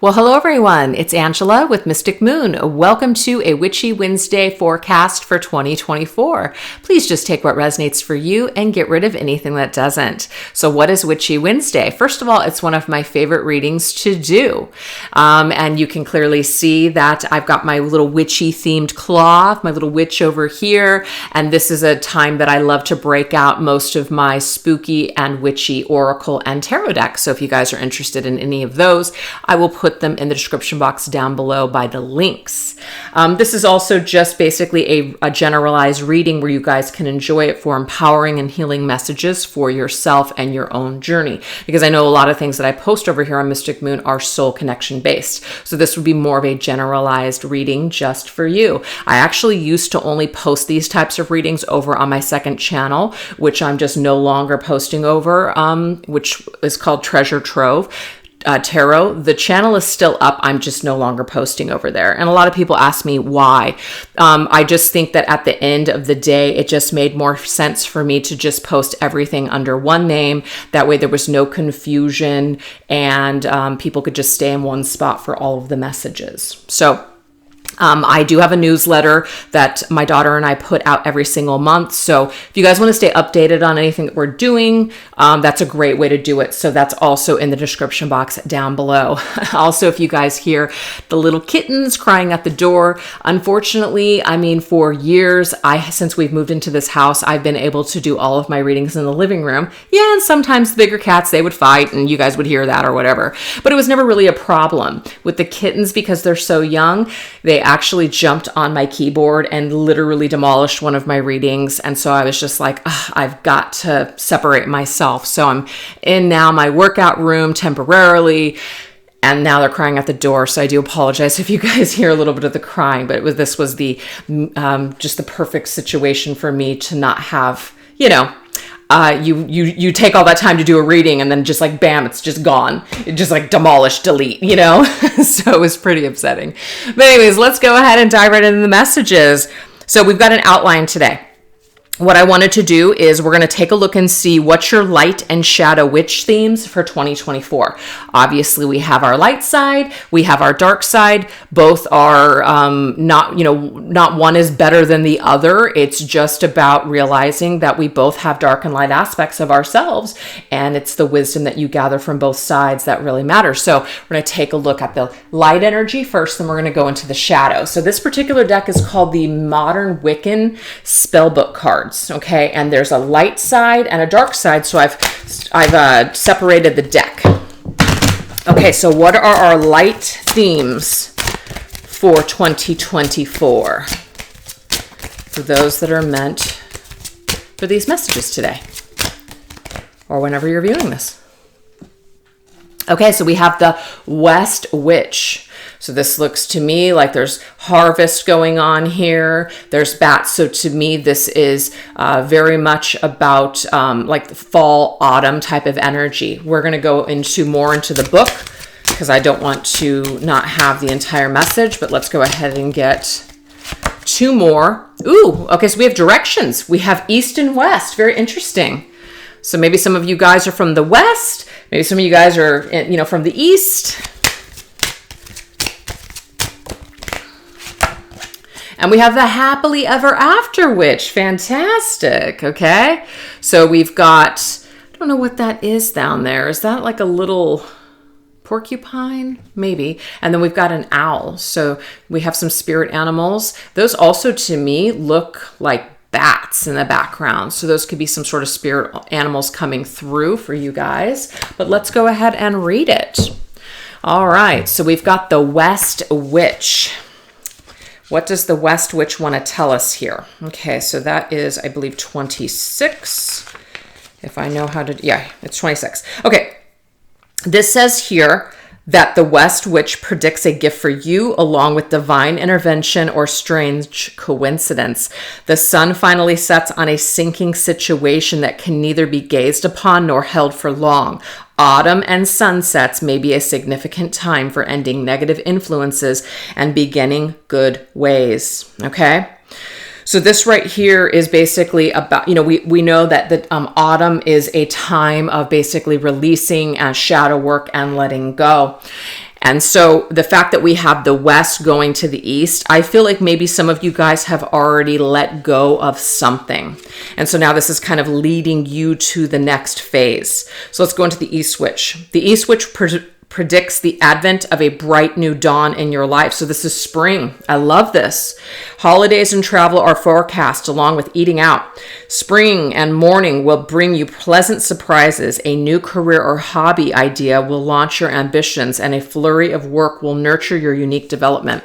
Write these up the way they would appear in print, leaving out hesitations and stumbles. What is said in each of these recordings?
Well, hello everyone. It's Angela with Mystic Moon. Welcome to a Witchy Wednesday forecast for 2024. Please just take what resonates for you and get rid of anything that doesn't. So what is Witchy Wednesday? First of all, it's one of my favorite readings to do. And you can clearly see that I've got my little witchy themed cloth, my little witch over here. And this is a time that I love to break out most of my spooky and witchy oracle and tarot decks. So if you guys are interested in any of those, I will put them in the description box down below by the links. This is also just basically a generalized reading where you guys can enjoy it for empowering and healing messages for yourself and your own journey. Because I know a lot of things that I post over here on Mystic Moon are soul connection based. So this would be more of a generalized reading just for you. I actually used to only post these types of readings over on my second channel, which I'm just no longer posting over, which is called Treasure Trove. Tarot. The channel is still up. I'm just no longer posting over there. And a lot of people ask me why. I just think that at the end of the day, it just made more sense for me to just post everything under one name. That way there was no confusion and people could just stay in one spot for all of the messages. So I do have a newsletter that my daughter and I put out every single month. So if you guys want to stay updated on anything that we're doing, that's a great way to do it. So that's also in the description box down below. Also, if you guys hear the little kittens crying at the door, unfortunately, I mean, for years, since we've moved into this house, I've been able to do all of my readings in the living room. Yeah, and sometimes the bigger cats, they would fight and you guys would hear that or whatever. But it was never really a problem. With the kittens, because they're so young, they actually jumped on my keyboard and literally demolished one of my readings. And so I was just like, I've got to separate myself. So I'm in now my workout room temporarily, and now they're crying at the door. So I do apologize if you guys hear a little bit of the crying, but this was the just the perfect situation for me to not have, you take all that time to do a reading and then just like, bam, it's just gone. It just like demolish, delete, So it was pretty upsetting. But anyways, let's go ahead and dive right into the messages. So we've got an outline today. What I wanted to do is we're going to take a look and see what's your light and shadow witch themes for 2024. Obviously, we have our light side, we have our dark side. Both are not one is better than the other. It's just about realizing that we both have dark and light aspects of ourselves, and it's the wisdom that you gather from both sides that really matters. So we're going to take a look at the light energy first, then we're going to go into the shadow. So this particular deck is called the Modern Wiccan Spellbook Cards. Okay, and there's a light side and a dark side, so I've separated the deck. Okay, so what are our light themes for 2024 for those that are meant for these messages today or whenever you're viewing this? Okay, so we have the West Witch. So this looks to me like there's harvest going on here. There's bats. So to me, this is very much about like the fall, autumn type of energy. We're going to go more into the book because I don't want to not have the entire message, but let's go ahead and get two more. Ooh, okay, so we have directions. We have east and west. Very interesting. So maybe some of you guys are from the west. Maybe some of you guys are, from the east. And we have the happily ever after witch. Fantastic. Okay. So we've got, I don't know what that is down there. Is that like a little porcupine? Maybe. And then we've got an owl. So we have some spirit animals. Those also to me look like bats in the background. So those could be some sort of spirit animals coming through for you guys. But let's go ahead and read it. All right. So we've got the West Witch. What does the West Witch want to tell us here? Okay, so that is, I believe, 26. If I know how to, yeah, it's 26. Okay, this says here that the West Witch predicts a gift for you along with divine intervention or strange coincidence. The sun finally sets on a sinking situation that can neither be gazed upon nor held for long. Autumn and sunsets may be a significant time for ending negative influences and beginning good ways. Okay? So this right here is basically about, we know that the autumn is a time of basically releasing shadow work and letting go. And so the fact that we have the west going to the east, I feel like maybe some of you guys have already let go of something. And so now this is kind of leading you to the next phase. So let's go into the East Witch. The East Witch predicts the advent of a bright new dawn in your life. So this is spring. I love this. Holidays and travel are forecast along with eating out. Spring and morning will bring you pleasant surprises. A new career or hobby idea will launch your ambitions, and a flurry of work will nurture your unique development.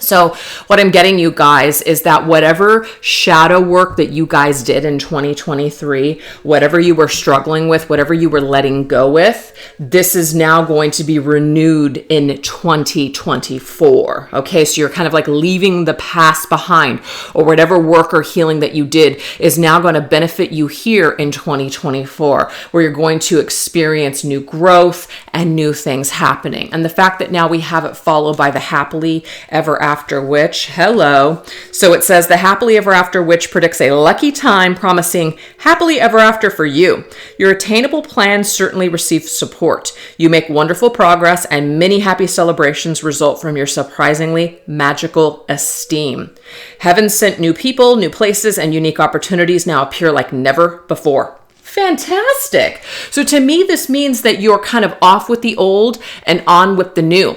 So what I'm getting you guys is that whatever shadow work that you guys did in 2023, whatever you were struggling with, whatever you were letting go with, this is now going to be renewed in 2024. Okay, so you're kind of like leaving the past behind, or whatever work or healing that you did is now going to benefit you here in 2024, where you're going to experience new growth and new things happening. And the fact that now we have it followed by the happily ever after witch. Hello. So it says the happily ever after witch predicts a lucky time, promising happily ever after for you. Your attainable plans certainly receive support. You make wonderful progress, and many happy celebrations result from your surprisingly magical esteem. Heaven sent new people, new places, and unique opportunities now appear like never before. Fantastic. So to me, this means that you're kind of off with the old and on with the new.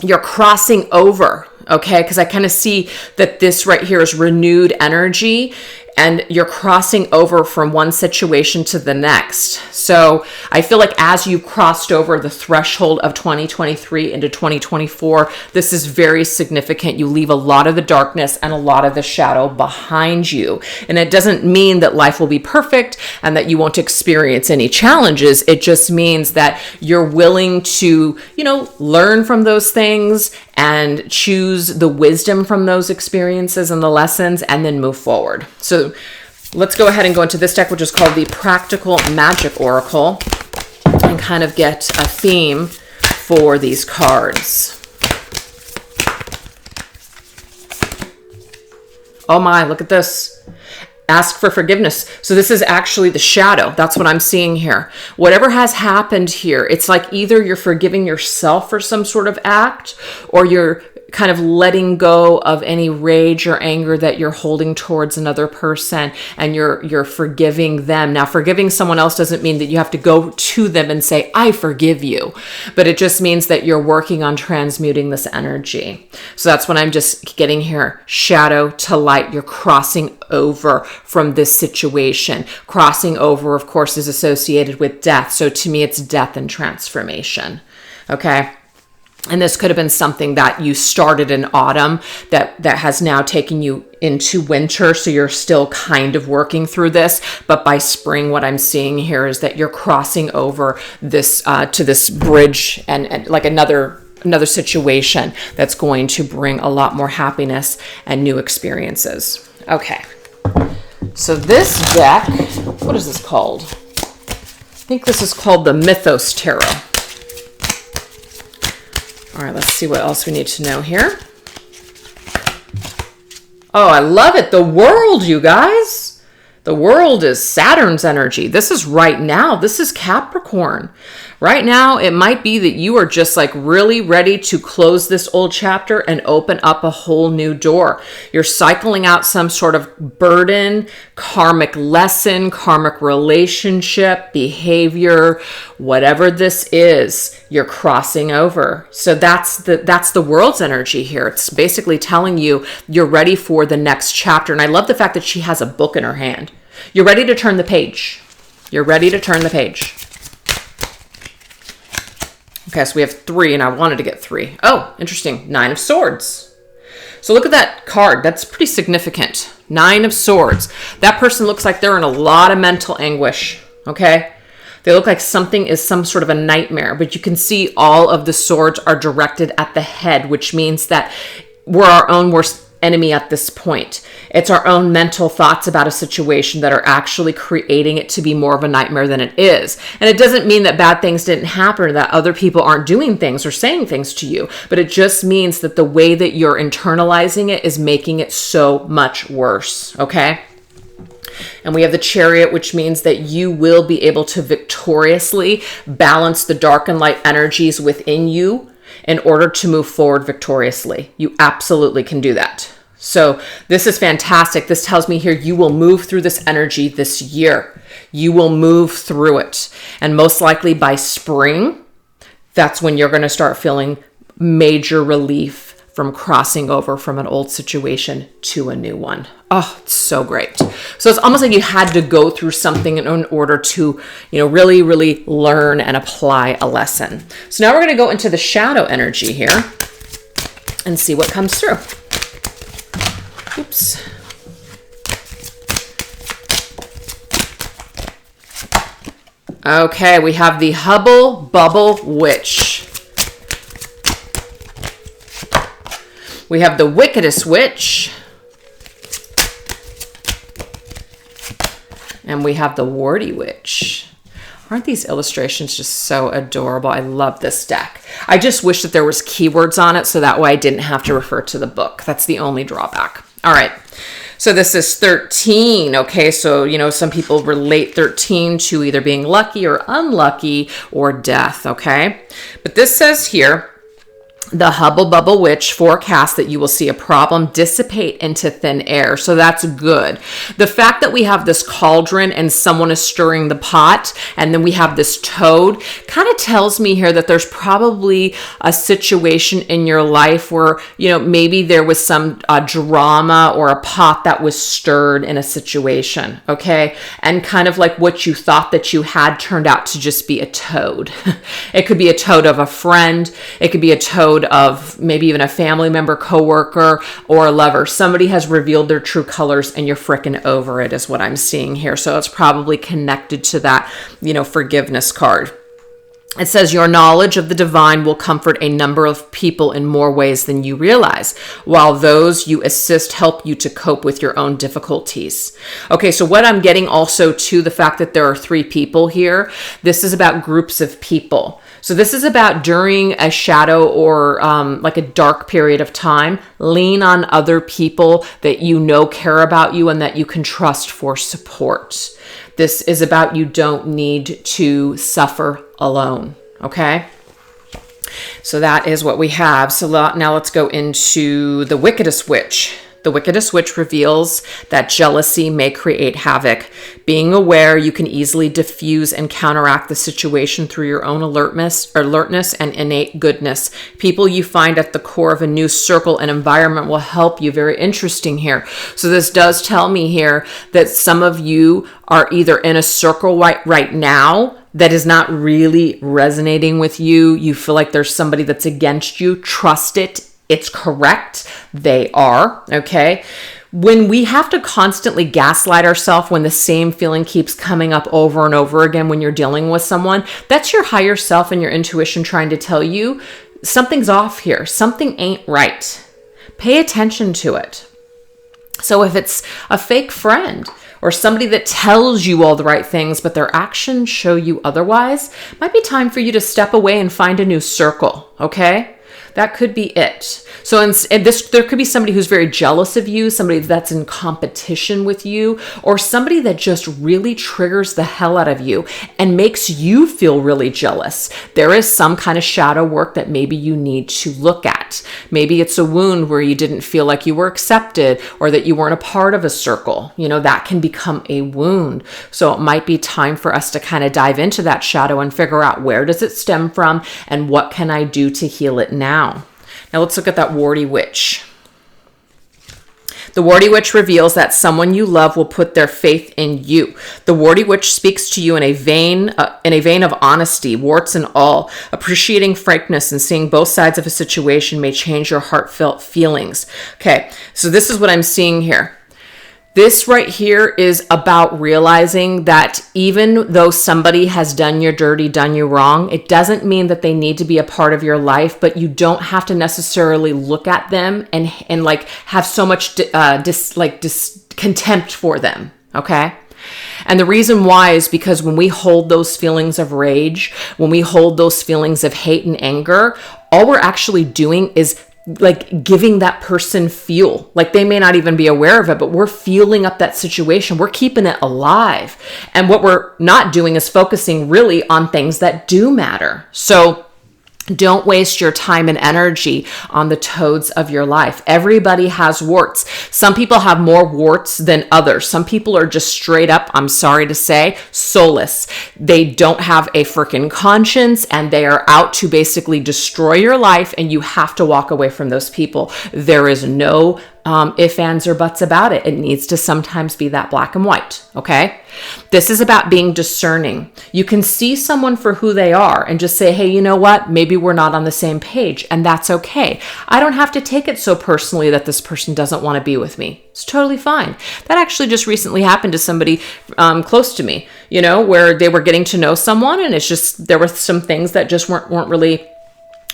You're crossing over. Okay, because I kind of see that this right here is renewed energy, and you're crossing over from one situation to the next. So I feel like as you crossed over the threshold of 2023 into 2024, this is very significant. You leave a lot of the darkness and a lot of the shadow behind you. And it doesn't mean that life will be perfect and that you won't experience any challenges. It just means that you're willing to, learn from those things and choose the wisdom from those experiences and the lessons, and then move forward. So let's go ahead and go into this deck, which is called the Practical Magic Oracle, and kind of get a theme for these cards. Oh my, look at this. Ask for forgiveness. So this is actually the shadow. That's what I'm seeing here. Whatever has happened here, it's like either you're forgiving yourself for some sort of act, or you're kind of letting go of any rage or anger that you're holding towards another person, and you're forgiving them. Now, forgiving someone else doesn't mean that you have to go to them and say, I forgive you, but it just means that you're working on transmuting this energy. So that's what I'm just getting here. Shadow to light. You're crossing over from this situation. Crossing over, of course, is associated with death. So to me, it's death and transformation. Okay. And this could have been something that you started in autumn that has now taken you into winter. So you're still kind of working through this. But by spring, what I'm seeing here is that you're crossing over this to this bridge and like another situation that's going to bring a lot more happiness and new experiences. Okay. So this deck, what is this called? I think this is called the Mythos Tarot. All right, let's see what else we need to know here. Oh, I love it. The World, you guys. The World is Saturn's energy. This is right now. This is Capricorn. Right now, it might be that you are just like really ready to close this old chapter and open up a whole new door. You're cycling out some sort of burden, karmic lesson, karmic relationship, behavior, whatever this is, you're crossing over. So that's the World's energy here. It's basically telling you you're ready for the next chapter. And I love the fact that she has a book in her hand. You're ready to turn the page. You're ready to turn the page. Okay, so we have 3, and I wanted to get 3. Oh, interesting. 9 of Swords. So look at that card. That's pretty significant. 9 of Swords. That person looks like they're in a lot of mental anguish, okay? They look like something is some sort of a nightmare, but you can see all of the swords are directed at the head, which means that we're our own worst enemy at this point. It's our own mental thoughts about a situation that are actually creating it to be more of a nightmare than it is. And it doesn't mean that bad things didn't happen, or that other people aren't doing things or saying things to you, but it just means that the way that you're internalizing it is making it so much worse, okay? And we have the Chariot, which means that you will be able to victoriously balance the dark and light energies within you in order to move forward victoriously. You absolutely can do that. So this is fantastic. This tells me here you will move through this energy this year. You will move through it. And most likely by spring, that's when you're going to start feeling major relief from crossing over from an old situation to a new one. Oh, it's so great. So it's almost like you had to go through something in order to, really, really learn and apply a lesson. So now we're going to go into the shadow energy here and see what comes through. Oops. Okay, we have the Hubble Bubble Witch. We have the Wickedest Witch. And we have the Warty Witch. Aren't these illustrations just so adorable? I love this deck. I just wish that there was keywords on it so that way I didn't have to refer to the book. That's the only drawback. All right. So this is 13. Okay. So, some people relate 13 to either being lucky or unlucky or death. Okay. But this says here, the Hubble Bubble Witch forecast that you will see a problem dissipate into thin air. So that's good. The fact that we have this cauldron and someone is stirring the pot, and then we have this toad, kind of tells me here that there's probably a situation in your life where, maybe there was some drama or a pot that was stirred in a situation. Okay. And kind of like what you thought that you had turned out to just be a toad. It could be a toad of a friend. It could be a toad of maybe even a family member, coworker, or a lover. Somebody has revealed their true colors and you're frickin' over it is what I'm seeing here. So it's probably connected to that, forgiveness card. It says your knowledge of the divine will comfort a number of people in more ways than you realize, while those you assist help you to cope with your own difficulties. Okay, so what I'm getting also to the fact that there are 3 people here, this is about groups of people. So this is about during a shadow or like a dark period of time, lean on other people that care about you and that you can trust for support. This is about you don't need to suffer alone, okay? So that is what we have. So now let's go into the Wickedest Witch. The Wickedest Witch reveals that jealousy may create havoc. Being aware, you can easily diffuse and counteract the situation through your own alertness and innate goodness. People you find at the core of a new circle and environment will help you. Very interesting here. So this does tell me here that some of you are either in a circle right now that is not really resonating with you. You feel like there's somebody that's against you. Trust it. It's correct. They are, okay? When we have to constantly gaslight ourselves when the same feeling keeps coming up over and over again when you're dealing with someone, that's your higher self and your intuition trying to tell you something's off here. Something ain't right. Pay attention to it. So if it's a fake friend or somebody that tells you all the right things, but their actions show you otherwise, it might be time for you to step away and find a new circle, okay? That could be it. So there could be somebody who's very jealous of you, somebody that's in competition with you, or somebody that just really triggers the hell out of you and makes you feel really jealous. There is some kind of shadow work that maybe you need to look at. Maybe it's a wound where you didn't feel like you were accepted or that you weren't a part of a circle. That can become a wound. So it might be time for us to kind of dive into that shadow and figure out where does it stem from and what can I do to heal it now. Now let's look at that Warty Witch. The Warty Witch reveals that someone you love will put their faith in you. The Warty Witch speaks to you in a vein of honesty, warts and all. Appreciating frankness and seeing both sides of a situation may change your heartfelt feelings. Okay, so this is what I'm seeing here. This right here is about realizing that even though somebody has done you dirty, done you wrong, it doesn't mean that they need to be a part of your life, but you don't have to necessarily look at them and like have so much contempt for them, okay? And the reason why is because when we hold those feelings of rage, when we hold those feelings of hate and anger, all we're actually doing is like giving that person fuel. Like they may not even be aware of it, but we're fueling up that situation. We're keeping it alive. And what we're not doing is focusing really on things that do matter. So Don't waste your time and energy on the toads of your life. Everybody has warts. Some people have more warts than others. Some people are just straight up, I'm sorry to say, soulless. They don't have a freaking conscience and they are out to basically destroy your life, and you have to walk away from those people. There is no ifs, ands, or buts about it. It needs to sometimes be that black and white, okay? This is about being discerning. You can see someone for who they are and just say, hey, you know what? Maybe we're not on the same page, and that's okay. I don't have to take it so personally that this person doesn't want to be with me. It's totally fine. That actually just recently happened to somebody close to me, you know, where they were getting to know someone, and it's just, there were some things that just weren't really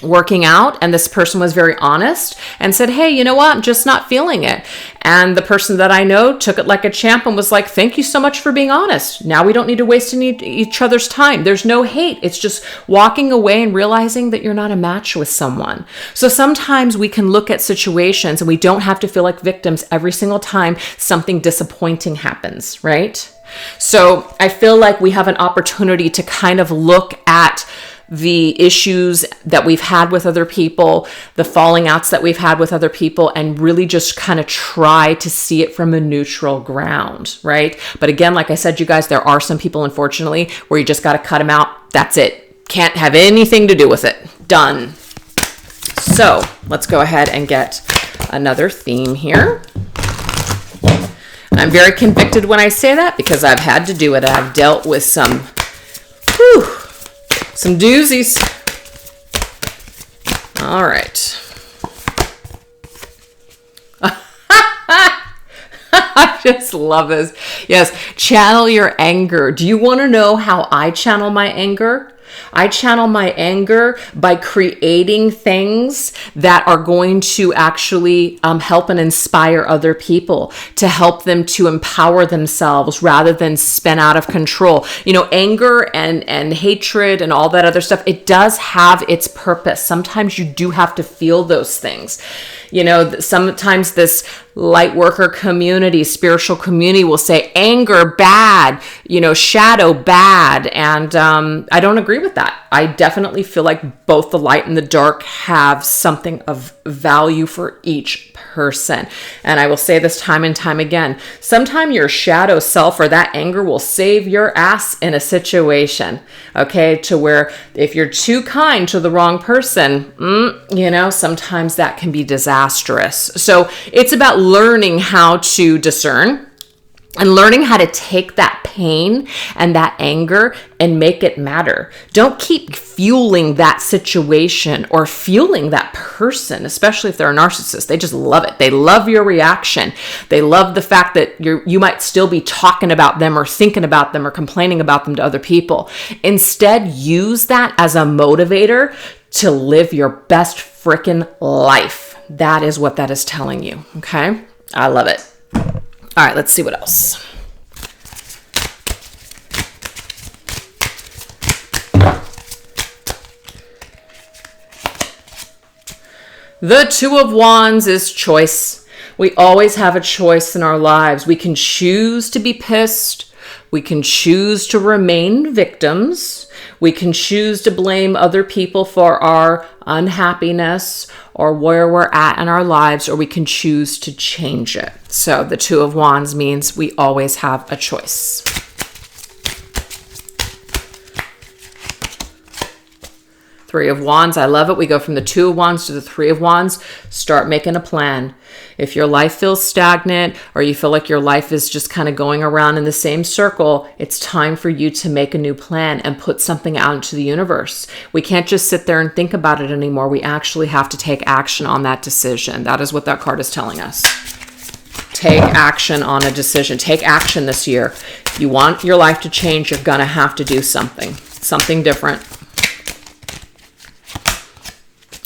working out, and this person was very honest and said, hey, you know what, I'm just not feeling it. And the person that I know took it like a champ and was like, thank you so much for being honest. Now we don't need to waste each other's time. There's no hate. It's just walking away and realizing that you're not a match with someone. So sometimes we can look at situations and we don't have to feel like victims every single time something disappointing happens, right? So I feel like we have an opportunity to kind of look at the issues that we've had with other people, the falling outs that we've had with other people, and really just kind of try to see it from a neutral ground, right? But again, like I said, you guys, there are some people, unfortunately, where you just got to cut them out. That's it. Can't have anything to do with it. Done. So let's go ahead and get another theme here. I'm very convicted when I say that because I've had to do it. I've dealt with some doozies. All right. I just love this. Yes, channel your anger. Do you want to know how I channel my anger? I channel my anger by creating things that are going to actually help and inspire other people, to help them to empower themselves rather than spin out of control. You know, anger and hatred and all that other stuff, it does have its purpose. Sometimes you do have to feel those things. You know, sometimes this light worker community, spiritual community will say anger bad, you know, shadow bad. And I don't agree with that. I definitely feel like both the light and the dark have something of value for each person. And I will say this time and time again, sometime your shadow self or that anger will save your ass in a situation, okay? To where if you're too kind to the wrong person, you know, sometimes that can be disastrous. So it's about learning how to discern and learning how to take that pain and that anger and make it matter. Don't keep fueling that situation or fueling that person, especially if they're a narcissist. They just love it. They love your reaction. They love the fact that you might still be talking about them or thinking about them or complaining about them to other people. Instead, use that as a motivator to live your best freaking life. That is what that is telling you, okay? I love it. All right, let's see what else. The Two of Wands is choice. We always have a choice in our lives. We can choose to be pissed. We can choose to remain victims. We can choose to blame other people for our unhappiness or where we're at in our lives, or we can choose to change it. So the Two of Wands means we always have a choice. Three of Wands, I love it. We go from the Two of Wands to the Three of Wands. Start making a plan. If your life feels stagnant or you feel like your life is just kind of going around in the same circle, it's time for you to make a new plan and put something out into the universe. We can't just sit there and think about it anymore. We actually have to take action on that decision. That is what that card is telling us. Take action on a decision. Take action this year. If you want your life to change, you're going to have to do something different.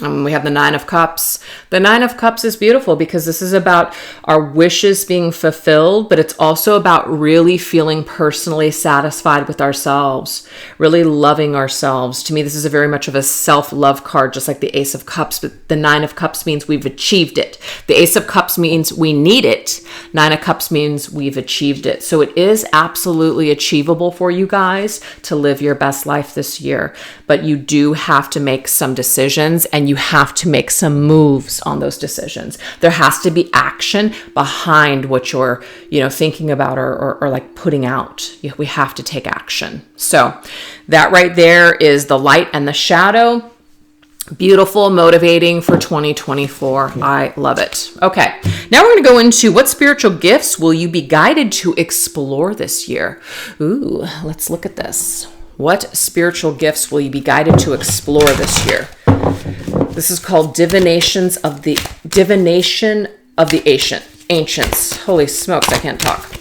We have the Nine of Cups. The Nine of Cups is beautiful because this is about our wishes being fulfilled, but it's also about really feeling personally satisfied with ourselves, really loving ourselves. To me, this is a very much of a self-love card, just like the Ace of Cups, but the Nine of Cups means we've achieved it. The Ace of Cups means we need it. Nine of Cups means we've achieved it. So it is absolutely achievable for you guys to live your best life this year, but you do have to make some decisions, and you have to make some moves on those decisions. There has to be action behind what you're, thinking about or like putting out. We have to take action. So that right there is the light and the shadow. Beautiful, motivating for 2024. I love it. Okay, now we're going to go into what spiritual gifts will you be guided to explore this year? Ooh, let's look at this. What spiritual gifts will you be guided to explore this year? This is called Divination of the Ancients. Holy smokes, I can't talk.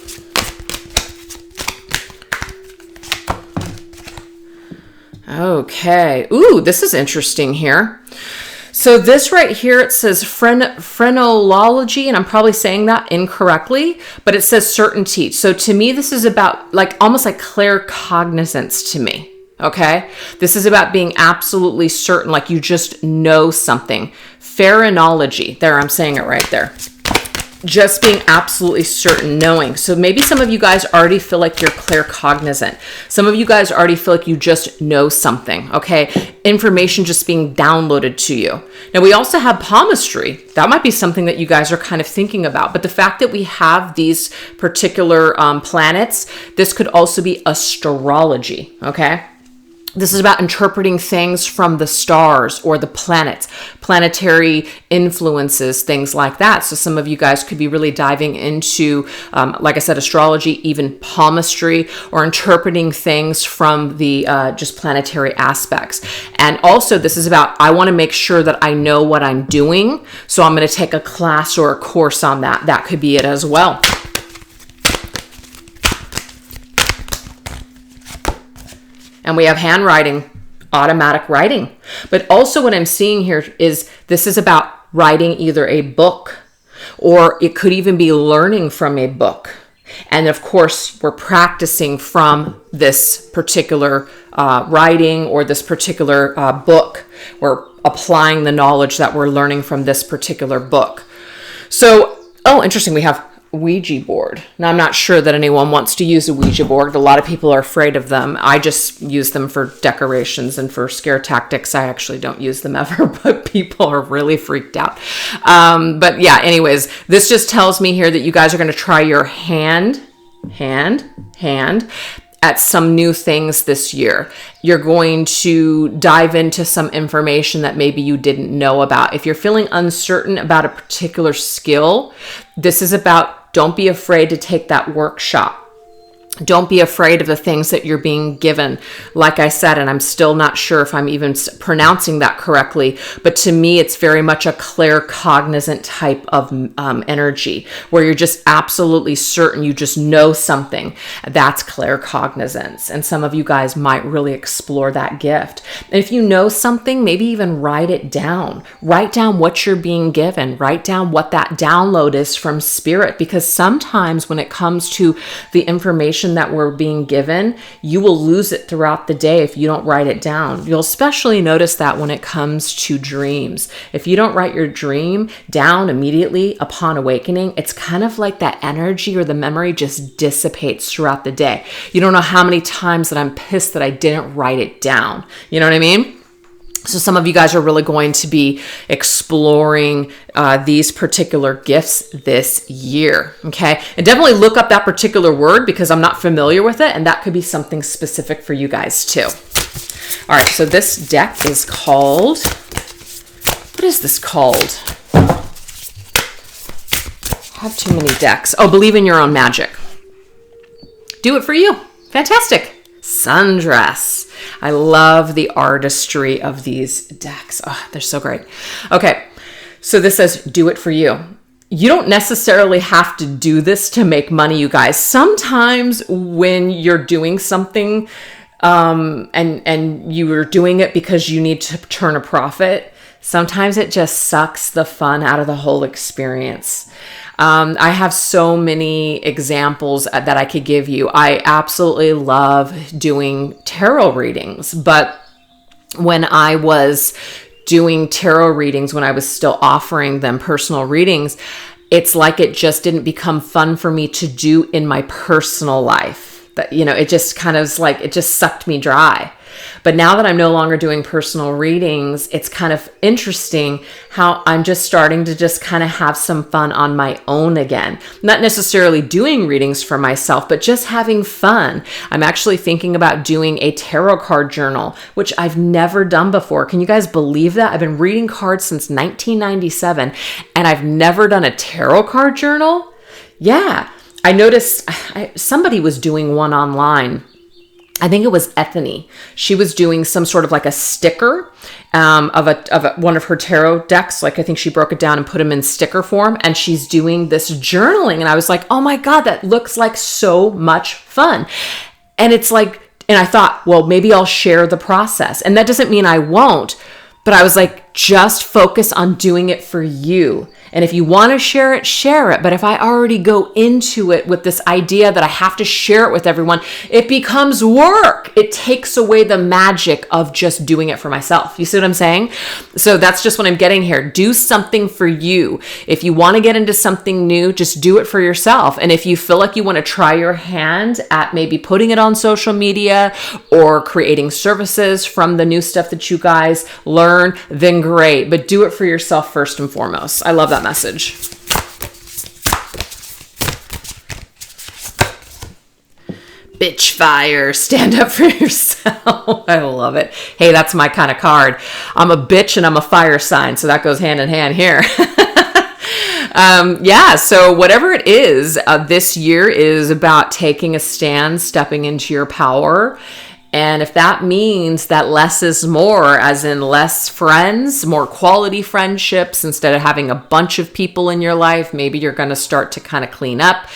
Okay. Ooh, this is interesting here. So this right here, it says phrenology, and I'm probably saying that incorrectly, but it says certainty. So to me, this is about almost like claircognizance to me. Okay. This is about being absolutely certain, like you just know something. Phrenology. There, I'm saying it right there. Just being absolutely certain, knowing. So maybe some of you guys already feel like you're claircognizant. Some of you guys already feel like you just know something, okay? Information just being downloaded to you. Now, we also have palmistry. That might be something that you guys are kind of thinking about. But the fact that we have these particular planets, this could also be astrology, okay? This is about interpreting things from the stars or the planets, planetary influences, things like that. So some of you guys could be really diving into, like I said, astrology, even palmistry, or interpreting things from the just planetary aspects. And also this is about, I want to make sure that I know what I'm doing. So I'm going to take a class or a course on that. That could be it as well. And we have handwriting, automatic writing. But also what I'm seeing here is this is about writing either a book, or it could even be learning from a book. And of course, we're practicing from this particular writing or this particular book. We're applying the knowledge that we're learning from this particular book. So, oh, interesting. We have Ouija board. Now, I'm not sure that anyone wants to use a Ouija board. A lot of people are afraid of them. I just use them for decorations and for scare tactics. I actually don't use them ever, but people are really freaked out. But yeah, anyways, this just tells me here that you guys are going to try your hand at some new things this year. You're going to dive into some information that maybe you didn't know about. If you're feeling uncertain about a particular skill, this is about, don't be afraid to take that workshop. Don't be afraid of the things that you're being given. Like I said, and I'm still not sure if I'm even pronouncing that correctly, but to me, it's very much a claircognizant type of energy where you're just absolutely certain you just know something. That's claircognizance. And some of you guys might really explore that gift. And if you know something, maybe even write it down. Write down what you're being given. Write down what that download is from spirit, because sometimes when it comes to the information that we're being given, you will lose it throughout the day if you don't write it down. You'll especially notice that when it comes to dreams. If you don't write your dream down immediately upon awakening, it's kind of like that energy or the memory just dissipates throughout the day. You don't know how many times that I'm pissed that I didn't write it down. You know what I mean? So some of you guys are really going to be exploring these particular gifts this year, okay? And definitely look up that particular word because I'm not familiar with it, and that could be something specific for you guys too. All right, so this deck is called, what is this called? I have too many decks. Oh, Believe in Your Own Magic. Do it for you. Fantastic. Sundress. I love the artistry of these decks. Oh, they're so great. Okay, so this says, do it for you. You don't necessarily have to do this to make money, you guys. Sometimes when you're doing something and you are doing it because you need to turn a profit, sometimes it just sucks the fun out of the whole experience. I have so many examples that I could give you. I absolutely love doing tarot readings, but when I was doing tarot readings, when I was still offering them personal readings, it's like it just didn't become fun for me to do in my personal life. That, you know, it just kind of like, it just sucked me dry. But now that I'm no longer doing personal readings, it's kind of interesting how I'm just starting to just kind of have some fun on my own again. Not necessarily doing readings for myself, but just having fun. I'm actually thinking about doing a tarot card journal, which I've never done before. Can you guys believe that? I've been reading cards since 1997, and I've never done a tarot card journal. Yeah, I noticed somebody was doing one online. I think it was Ethany. She was doing some sort of like a sticker of one of her tarot decks. Like, I think she broke it down and put them in sticker form, and she's doing this journaling. And I was like, oh my God, that looks like so much fun. And it's like, and I thought, well, maybe I'll share the process. And that doesn't mean I won't, but I was like, just focus on doing it for you. And if you want to share it, share it. But if I already go into it with this idea that I have to share it with everyone, it becomes work. It takes away the magic of just doing it for myself. You see what I'm saying? So that's just what I'm getting here. Do something for you. If you want to get into something new, just do it for yourself. And if you feel like you want to try your hand at maybe putting it on social media or creating services from the new stuff that you guys learn, then great. But do it for yourself first and foremost. I love that message. Bitch fire, stand up for yourself. I love it. Hey, that's my kind of card. I'm a bitch and I'm a fire sign, so that goes hand in hand here. Yeah, so whatever it is, this year is about taking a stand, stepping into your power. And if that means that less is more, as in less friends, more quality friendships, instead of having a bunch of people in your life, maybe you're going to start to kind of clean up,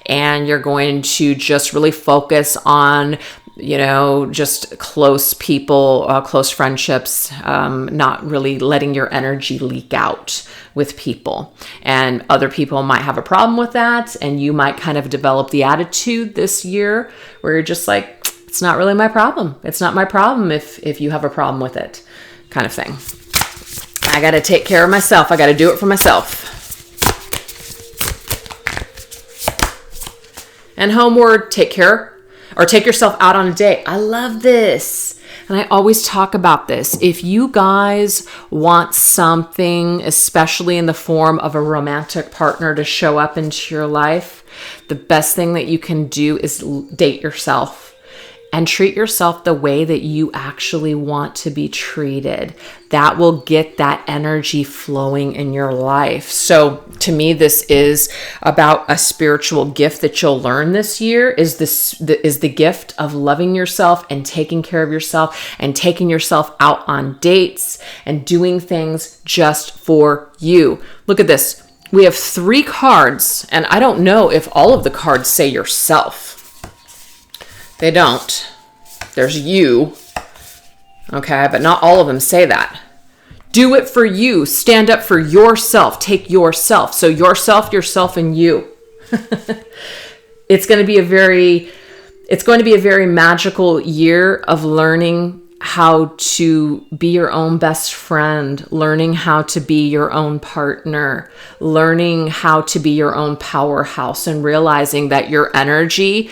and you're going to just really focus on, you know, just close people, close friendships, not really letting your energy leak out with people. And other people might have a problem with that. And you might kind of develop the attitude this year where you're just like, it's not really my problem. It's not my problem if you have a problem with it, kind of thing. I got to take care of myself. I got to do it for myself. And homeward, take care, or take yourself out on a date. I love this. And I always talk about this. If you guys want something, especially in the form of a romantic partner to show up into your life, the best thing that you can do is date yourself. And treat yourself the way that you actually want to be treated. That will get that energy flowing in your life. So to me, this is about a spiritual gift that you'll learn this year, is the gift of loving yourself and taking care of yourself and taking yourself out on dates and doing things just for you. Look at this. We have 3 cards, and I don't know if all of the cards say yourself. They don't. There's you. Okay, but not all of them say that. Do it for you. Stand up for yourself. Take yourself. So yourself, yourself, and you. It's going to be a very magical year of learning how to be your own best friend, learning how to be your own partner, learning how to be your own powerhouse, and realizing that your energy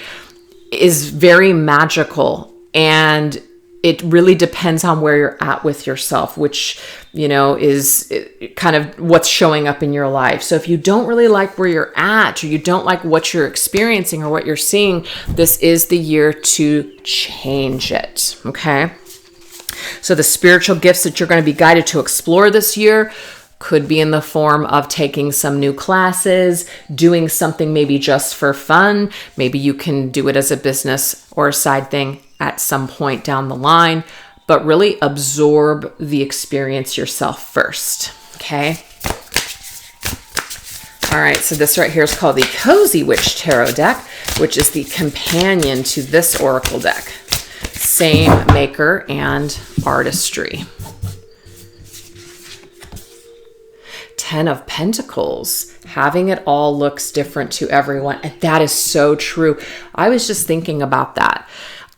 is very magical, and it really depends on where you're at with yourself, which, you know, is kind of what's showing up in your life. So if you don't really like where you're at, or you don't like what you're experiencing or what you're seeing, this is the year to change it. Okay. So the spiritual gifts that you're going to be guided to explore this year could be in the form of taking some new classes, doing something maybe just for fun. Maybe you can do it as a business or a side thing at some point down the line, but really absorb the experience yourself first. Okay. All right. So this right here is called the Cozy Witch Tarot deck, which is the companion to this Oracle deck. Same maker and artistry. Ten of Pentacles. Having it all looks different to everyone. And that is so true. I was just thinking about that.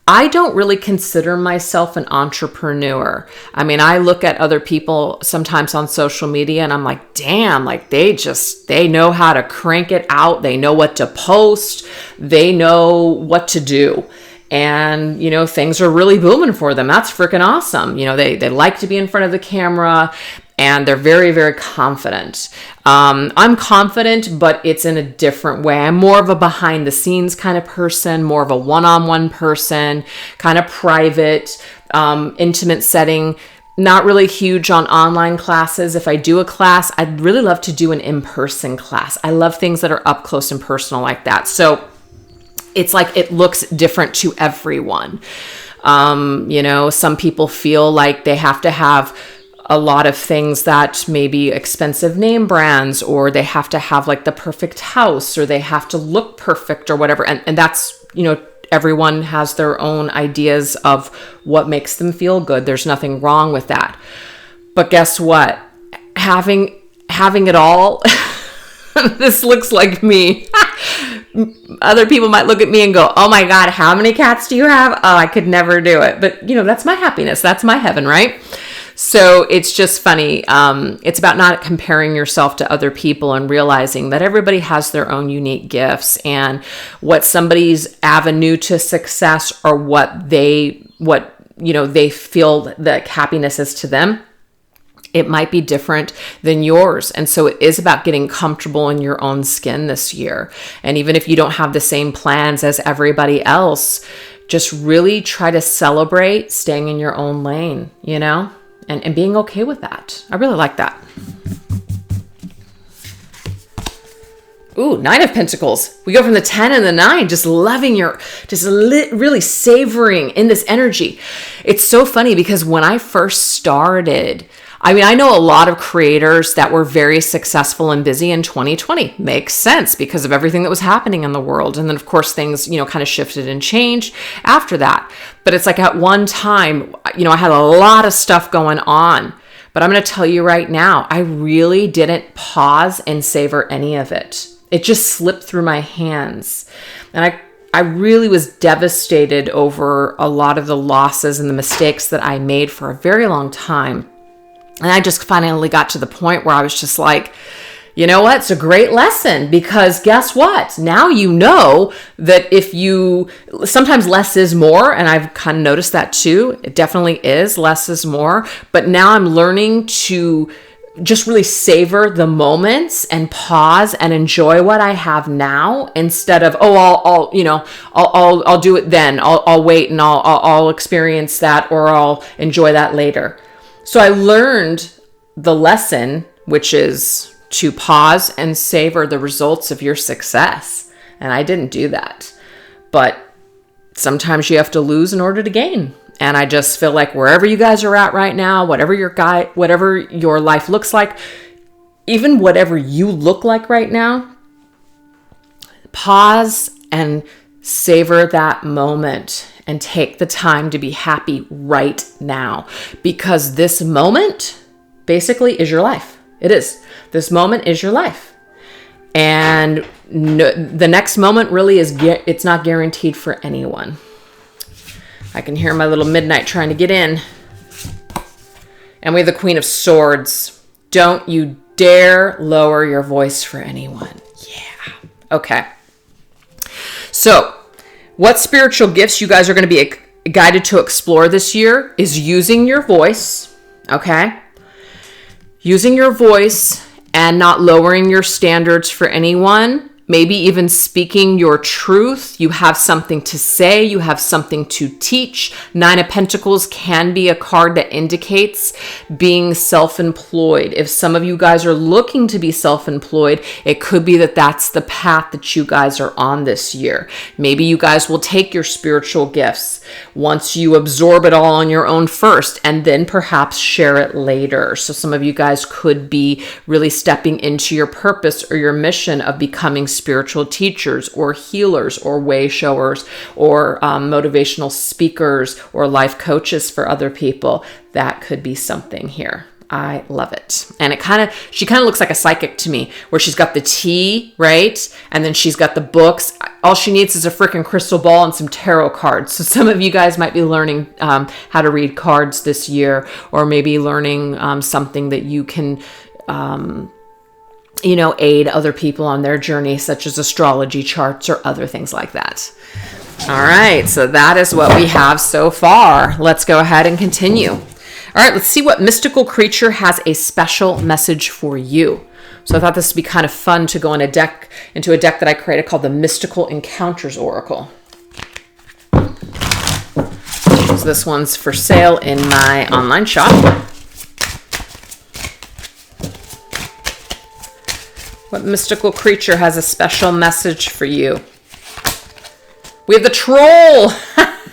I don't really consider myself an entrepreneur. I mean, I look at other people sometimes on social media and I'm like, damn, like they know how to crank it out. They know what to post. They know what to do. And, you know, things are really booming for them. That's freaking awesome. You know, they like to be in front of the camera and they're very, very confident. I'm confident, but it's in a different way. I'm more of a behind the scenes kind of person, more of a one-on-one person, kind of private, intimate setting. Not really huge on online classes. If I do a class, I'd really love to do an in-person class. I love things that are up close and personal like that. So it's like it looks different to everyone. You know, some people feel like they have to have a lot of things that may be expensive name brands, or they have to have like the perfect house, or they have to look perfect or whatever. And that's, you know, everyone has their own ideas of what makes them feel good. There's nothing wrong with that. But guess what? Having it all, this looks like me. Other people might look at me and go, oh my God, how many cats do you have? Oh, I could never do it. But, you know, that's my happiness. That's my heaven, right? So it's just funny. It's about not comparing yourself to other people and realizing that everybody has their own unique gifts, and what somebody's avenue to success or what they feel that happiness is to them, it might be different than yours. And so it is about getting comfortable in your own skin this year. And even if you don't have the same plans as everybody else, just really try to celebrate staying in your own lane, you know, and being okay with that. I really like that. Ooh, Nine of Pentacles. We go from the 10 and the 9, just loving really savoring in this energy. It's so funny because when I first started, I mean, I know a lot of creators that were very successful and busy in 2020. Makes sense because of everything that was happening in the world. And then, of course, things, you know, kind of shifted and changed after that. But it's like at one time, you know, I had a lot of stuff going on. But I'm going to tell you right now, I really didn't pause and savor any of it. It just slipped through my hands. And I really was devastated over a lot of the losses and the mistakes that I made for a very long time. And I just finally got to the point where I was just like, you know what? It's a great lesson, because guess what? Now you know that sometimes less is more. And I've kind of noticed that too. It definitely is. Less is more. But now I'm learning to just really savor the moments and pause and enjoy what I have now, instead of, I'll do it then. I'll wait and I'll experience that, or I'll enjoy that later. So I learned the lesson, which is to pause and savor the results of your success. And I didn't do that. But sometimes you have to lose in order to gain. And I just feel like wherever you guys are at right now, whatever your life looks like, even whatever you look like right now, pause and savor that moment and take the time to be happy right now, because this moment basically is your life. It is. This moment is your life. And the next moment really it's not guaranteed for anyone. I can hear my little midnight trying to get in. And we have the Queen of Swords. Don't you dare lower your voice for anyone. Yeah. Okay. So, what spiritual gifts you guys are going to be guided to explore this year is using your voice, okay? Using your voice and not lowering your standards for anyone. Maybe even speaking your truth. You have something to say. You have something to teach. Nine of Pentacles can be a card that indicates being self-employed. If some of you guys are looking to be self-employed, it could be that that's the path that you guys are on this year. Maybe you guys will take your spiritual gifts once you absorb it all on your own first, and then perhaps share it later. So some of you guys could be really stepping into your purpose or your mission of becoming spiritual teachers or healers or way showers or motivational speakers or life coaches for other people. That could be something here. I love it. And she kind of looks like a psychic to me, where she's got the tea, right? And then she's got the books. All she needs is a freaking crystal ball and some tarot cards. So some of you guys might be learning how to read cards this year, or maybe learning something that you can, aid other people on their journey, such as astrology charts or other things like that. All right. So that is what we have so far. Let's go ahead and continue. All right, let's see what mystical creature has a special message for you. So I thought this would be kind of fun to go into a deck that I created called the Mystical Encounters Oracle. So this one's for sale in my online shop. What mystical creature has a special message for you? We have the troll.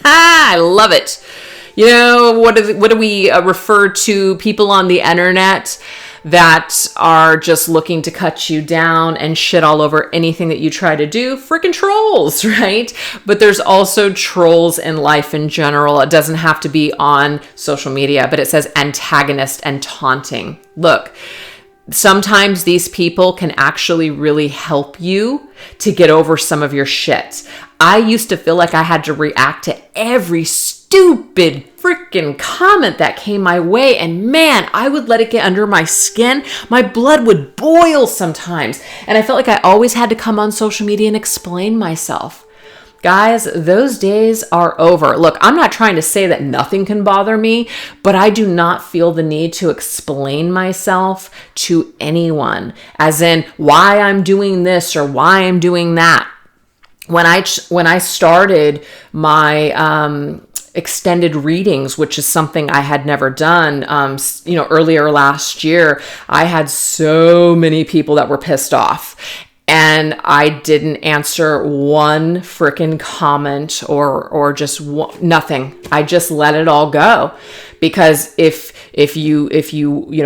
I love it. What do we refer to people on the internet that are just looking to cut you down and shit all over anything that you try to do? Freaking trolls, right? But there's also trolls in life in general. It doesn't have to be on social media, but it says antagonist and taunting. Look, sometimes these people can actually really help you to get over some of your shit. I used to feel like I had to react to every stupid freaking comment that came my way, and man, I would let it get under my skin. My blood would boil sometimes, and I felt like I always had to come on social media and explain myself. Guys, those days are over. Look, I'm not trying to say that nothing can bother me, but I do not feel the need to explain myself to anyone, as in why I'm doing this or why I'm doing that. When I started my extended readings, which is something I had never done, earlier last year, I had so many people that were pissed off. And I didn't answer one freaking comment or just nothing. I just let it all go, because if you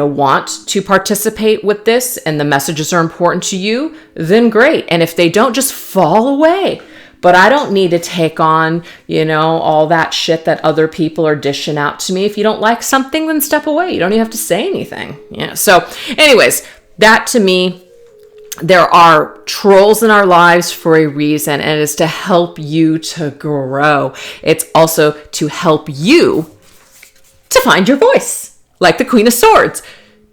want to participate with this and the messages are important to you, then great. And if they don't, just fall away. But I don't need to take on, all that shit that other people are dishing out to me. If you don't like something, then step away. You don't even have to say anything. Yeah. So anyways, that to me, there are trolls in our lives for a reason, and it is to help you to grow. It's also to help you to find your voice, like the Queen of Swords.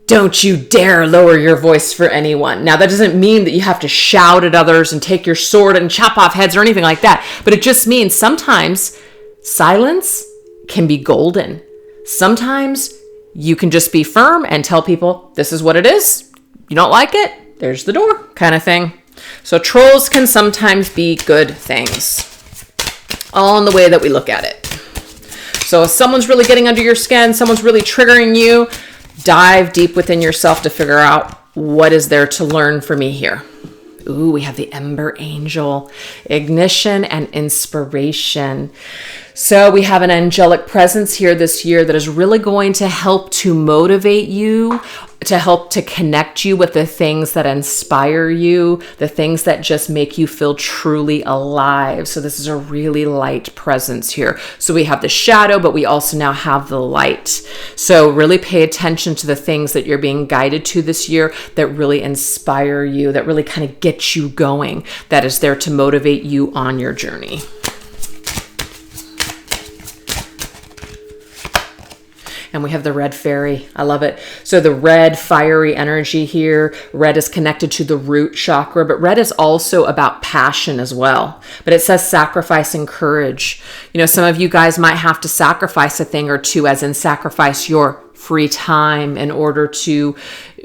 Don't you dare lower your voice for anyone. Now, that doesn't mean that you have to shout at others and take your sword and chop off heads or anything like that, but it just means sometimes silence can be golden. Sometimes you can just be firm and tell people, this is what it is. You don't like it? There's the door, kind of thing. So trolls can sometimes be good things, all in the way that we look at it. So if someone's really getting under your skin, someone's really triggering you, dive deep within yourself to figure out what is there to learn for me here. Ooh, we have the Ember Angel, ignition and inspiration. So we have an angelic presence here this year that is really going to help to motivate you, to help to connect you with the things that inspire you, the things that just make you feel truly alive. So this is a really light presence here. So we have the shadow, but we also now have the light. So really pay attention to the things that you're being guided to this year that really inspire you, that really kind of get you going, that is there to motivate you on your journey. And we have the red fairy. I love it. So the red fiery energy here, red is connected to the root chakra, but red is also about passion as well. But it says sacrificing courage. Some of you guys might have to sacrifice a thing or two, as in sacrifice your free time in order to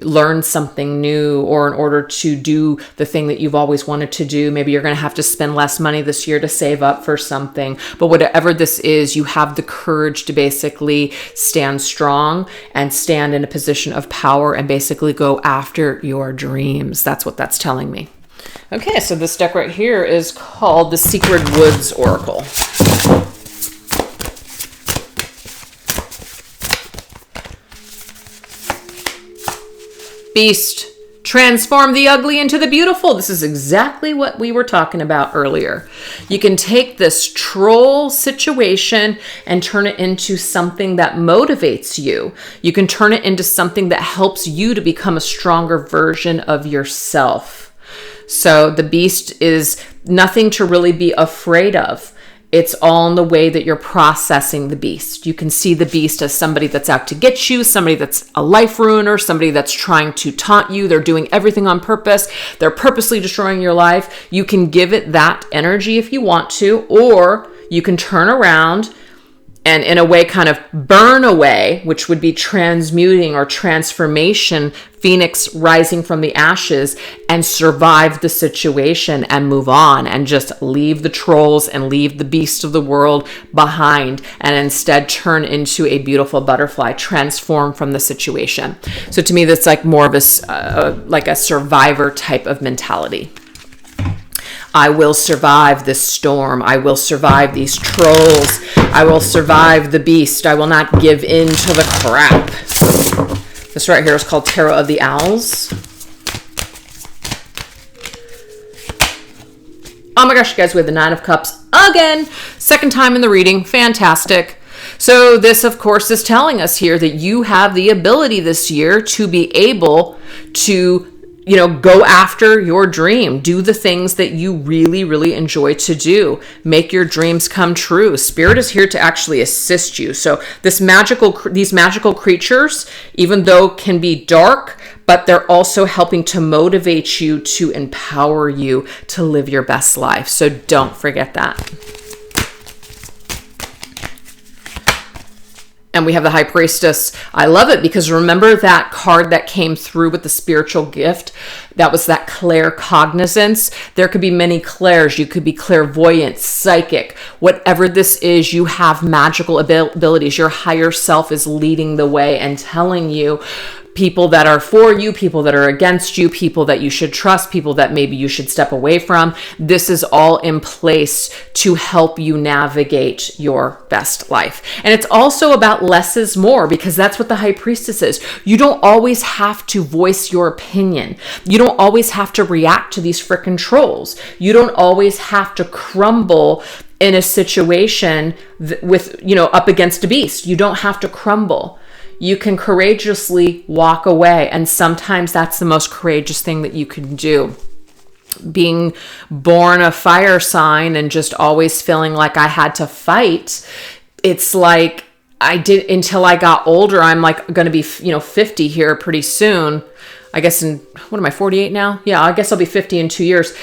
learn something new, or in order to do the thing that you've always wanted to do. Maybe you're going to have to spend less money this year to save up for something. But whatever this is, you have the courage to basically stand strong and stand in a position of power and basically go after your dreams. That's what that's telling me. Okay, so this deck right here is called the Secret Woods Oracle. Beast, Transform the ugly into the beautiful. This is exactly what we were talking about earlier. You can take this troll situation and turn it into something that motivates you. You can turn it into something that helps you to become a stronger version of yourself. So the beast is nothing to really be afraid of. It's all in the way that you're processing the beast. You can see the beast as somebody that's out to get you, somebody that's a life ruiner, somebody that's trying to taunt you. They're doing everything on purpose. They're purposely destroying your life. You can give it that energy if you want to, or you can turn around and in a way kind of burn away, which would be transmuting or transformation, phoenix rising from the ashes, and survive the situation and move on and just leave the trolls and leave the beast of the world behind and instead turn into a beautiful butterfly, transform from the situation. So to me, that's like more of a survivor type of mentality. I will survive this storm. I will survive these trolls. I will survive the beast. I will not give in to the crap. This right here is called Tarot of the Owls. Oh my gosh, you guys, we have the Nine of Cups again. Second time in the reading. Fantastic. So this, of course, is telling us here that you have the ability this year to be able to go after your dream. Do the things that you really, really enjoy to do. Make your dreams come true. Spirit is here to actually assist you. So these magical creatures, even though can be dark, but they're also helping to motivate you, to empower you to live your best life. So don't forget that. And we have the High Priestess. I love it because remember that card that came through with the spiritual gift? That was that claircognizance. There could be many clairs. You could be clairvoyant, psychic. Whatever this is, you have magical abilities. Your higher self is leading the way and telling you people that are for you, people that are against you, people that you should trust, people that maybe you should step away from. This is all in place to help you navigate your best life. And it's also about less is more, because that's what the High Priestess is. You don't always have to voice your opinion. You don't always have to react to these frickin' trolls. You don't always have to crumble in a situation with, up against a beast. You don't have to crumble. You can courageously walk away. And sometimes that's the most courageous thing that you can do. Being born a fire sign and just always feeling like I had to fight. It's like I did until I got older. I'm like going to be, 50 here pretty soon. I guess what am I, 48 now? Yeah, I guess I'll be 50 in 2 years.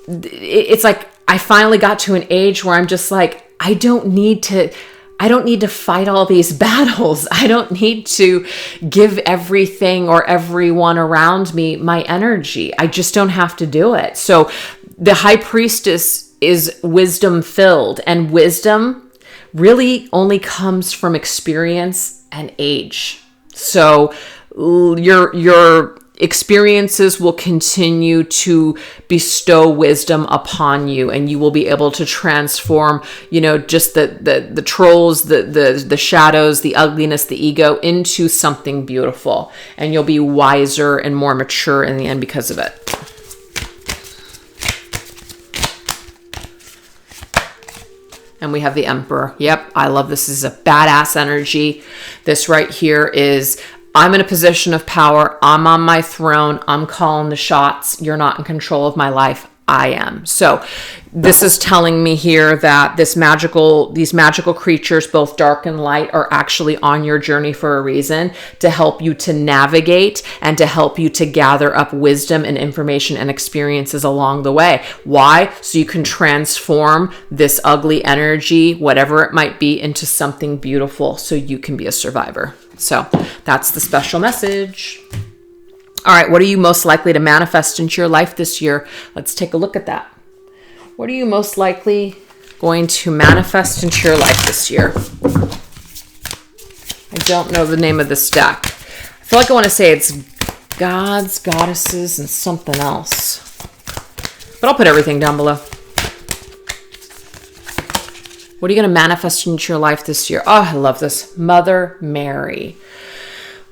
It's like I finally got to an age where I'm just like, I don't need to fight all these battles. I don't need to give everything or everyone around me my energy. I just don't have to do it. So the High Priestess is wisdom filled, and wisdom really only comes from experience and age. So your experiences will continue to bestow wisdom upon you, and you will be able to transform, just the trolls, the shadows, the ugliness, the ego into something beautiful. And you'll be wiser and more mature in the end because of it. And we have the Emperor. Yep, I love this. This is a badass energy. This right here is, I'm in a position of power. I'm on my throne. I'm calling the shots. You're not in control of my life. I am. So this is telling me here that these magical creatures, both dark and light, are actually on your journey for a reason, to help you to navigate and to help you to gather up wisdom and information and experiences along the way. Why? So you can transform this ugly energy, whatever it might be, into something beautiful so you can be a survivor. So that's the special message. All right, what are you most likely to manifest into your life this year? Let's take a look at that. What are you most likely going to manifest into your life this year? I don't know the name of this deck. I feel like I want to say it's gods, goddesses, and something else. But I'll put everything down below. What are you going to manifest into your life this year? Oh, I love this. Mother Mary.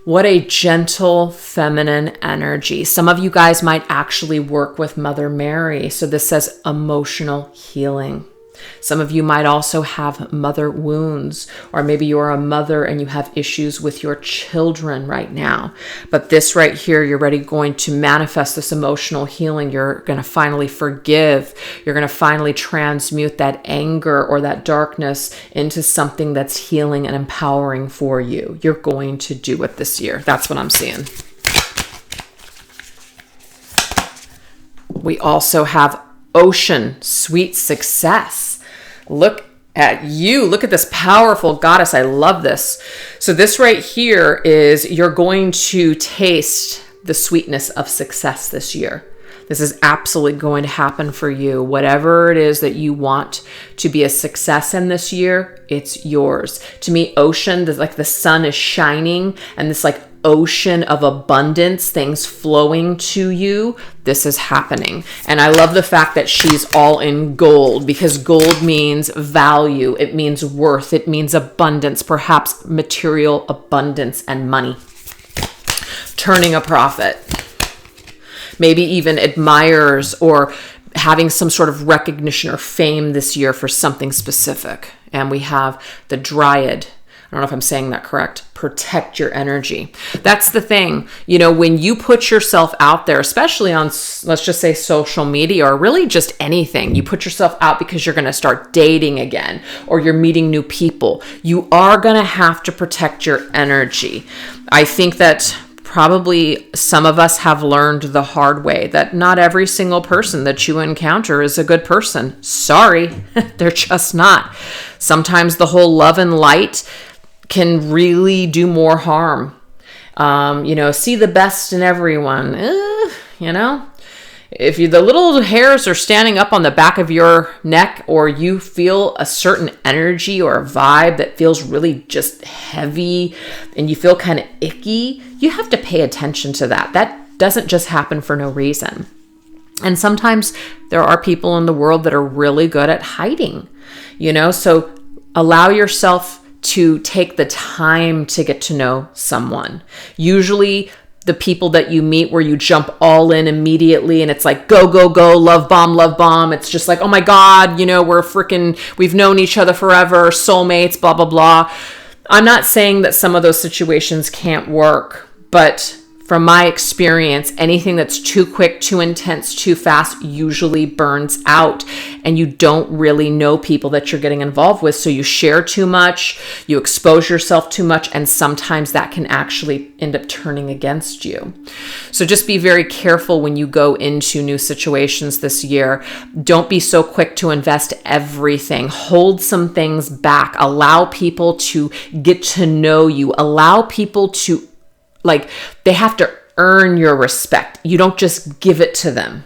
What a gentle feminine energy. Some of you guys might actually work with Mother Mary. So this says emotional healing. Some of you might also have mother wounds, or maybe you're a mother and you have issues with your children right now. But this right here, you're already going to manifest this emotional healing. You're going to finally forgive. You're going to finally transmute that anger or that darkness into something that's healing and empowering for you. You're going to do it this year. That's what I'm seeing. We also have Ocean, sweet success. Look at you. Look at this powerful goddess. I love this. So this right here is you're going to taste the sweetness of success this year. This is absolutely going to happen for you. Whatever it is that you want to be a success in this year, it's yours. To me, ocean, like the sun is shining and this like ocean of abundance, things flowing to you. This is happening. And I love the fact that she's all in gold, because gold means value. It means worth. It means abundance, perhaps material abundance and money. Turning a profit. Maybe even admirers or having some sort of recognition or fame this year for something specific. And we have the Dryad. I don't know if I'm saying that correct. Protect your energy. That's the thing. You know, when you put yourself out there, especially on, let's just say social media or really just anything, you put yourself out because you're going to start dating again or you're meeting new people. You are going to have to protect your energy. I think that probably some of us have learned the hard way that not every single person that you encounter is a good person. Sorry, they're just not. Sometimes the whole love and light can really do more harm. See the best in everyone. If the little hairs are standing up on the back of your neck, or you feel a certain energy or a vibe that feels really just heavy and you feel kind of icky, you have to pay attention to that. That doesn't just happen for no reason. And sometimes there are people in the world that are really good at hiding, so allow yourself to take the time to get to know someone. Usually the people that you meet where you jump all in immediately and it's like, go, go, go, love bomb. It's just like, oh my God, we've known each other forever, soulmates, blah, blah, blah. I'm not saying that some of those situations can't work, but from my experience, anything that's too quick, too intense, too fast usually burns out, and you don't really know people that you're getting involved with. So you share too much, you expose yourself too much, and sometimes that can actually end up turning against you. So just be very careful when you go into new situations this year. Don't be so quick to invest everything. Hold some things back. Allow people to get to know you. Allow people to they have to earn your respect. You don't just give it to them.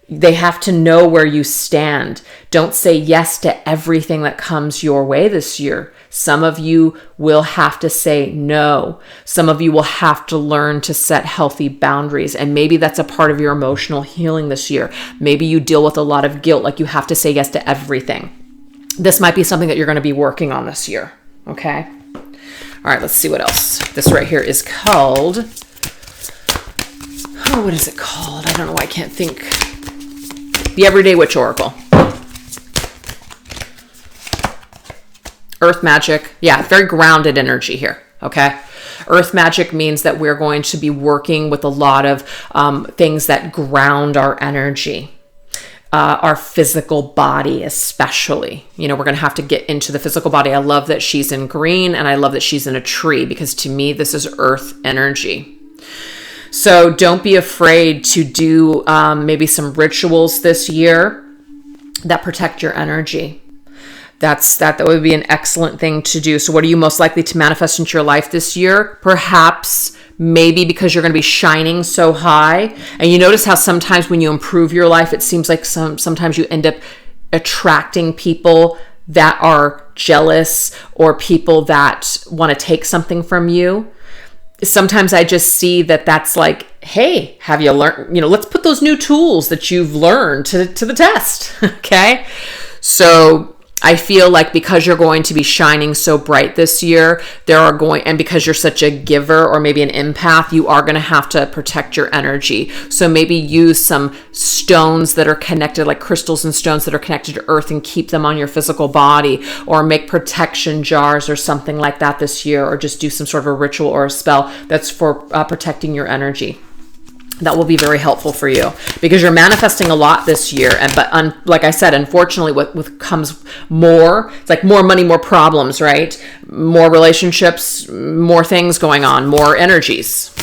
They have to know where you stand. Don't say yes to everything that comes your way this year. Some of you will have to say no. Some of you will have to learn to set healthy boundaries. And maybe that's a part of your emotional healing this year. Maybe you deal with a lot of guilt, like you have to say yes to everything. This might be something that you're going to be working on this year. Okay? All right, let's see what else. This right here is called, what is it called? I don't know why I can't think. The Everyday Witch Oracle. Earth magic. Yeah, very grounded energy here, okay? Earth magic means that we're going to be working with a lot of things that ground our energy. Our physical body especially. We're going to have to get into the physical body. I love that she's in green and I love that she's in a tree, because to me, this is earth energy. So don't be afraid to do maybe some rituals this year that protect your energy. That would be an excellent thing to do. So what are you most likely to manifest into your life this year? Perhaps maybe because you're going to be shining so high. And you notice how sometimes when you improve your life, it seems like sometimes you end up attracting people that are jealous or people that want to take something from you. Sometimes I just see that that's like, hey, have you learned, let's put those new tools that you've learned to the test. Okay. So I feel like because you're going to be shining so bright this year, and because you're such a giver or maybe an empath, you are going to have to protect your energy. So maybe use some stones that are connected, like crystals and stones that are connected to earth, and keep them on your physical body, or make protection jars or something like that this year, or just do some sort of a ritual or a spell that's for protecting your energy. That will be very helpful for you because you're manifesting a lot this year. But like I said, unfortunately, what comes more, it's like more money, more problems, right? More relationships, more things going on, more energies.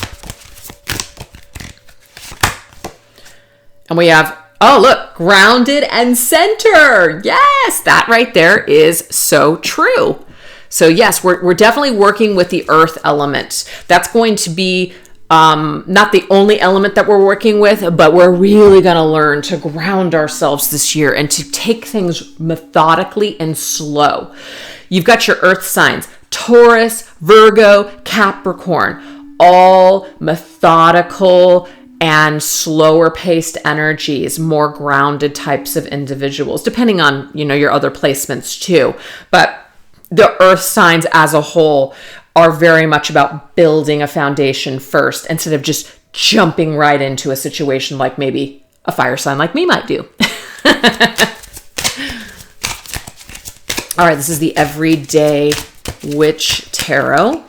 And we have, oh, look, grounded and center. Yes, that right there is so true. So yes, we're definitely working with the earth element. That's going to be not the only element that we're working with, but we're really going to learn to ground ourselves this year and to take things methodically and slow. You've got your earth signs, Taurus, Virgo, Capricorn, all methodical and slower paced energies, more grounded types of individuals, depending on, your other placements too. But the earth signs as a whole are very much about building a foundation first instead of just jumping right into a situation like maybe a fire sign like me might do. All right, this is the Everyday Witch Tarot.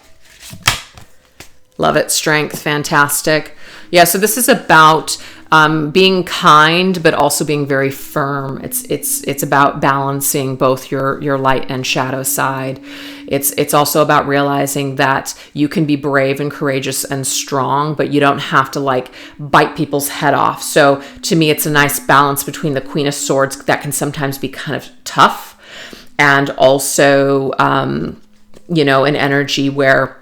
Love it. Strength. Fantastic. Yeah, so this is about being kind, but also being very firm. It's about balancing both your light and shadow side. It's also about realizing that you can be brave and courageous and strong, but you don't have to bite people's head off. So to me, it's a nice balance between the Queen of Swords that can sometimes be kind of tough, and also an energy where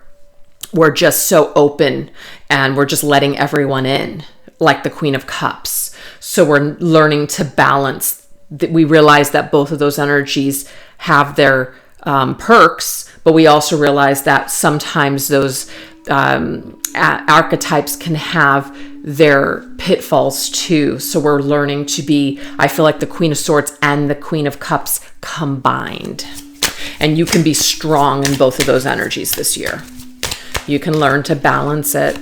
we're just so open and we're just letting everyone in, like the Queen of Cups. So we're learning to balance. We realize that both of those energies have their perks, but we also realize that sometimes those archetypes can have their pitfalls too. So we're learning to be, I feel like, the Queen of Swords and the Queen of Cups combined. And you can be strong in both of those energies this year. You can learn to balance it.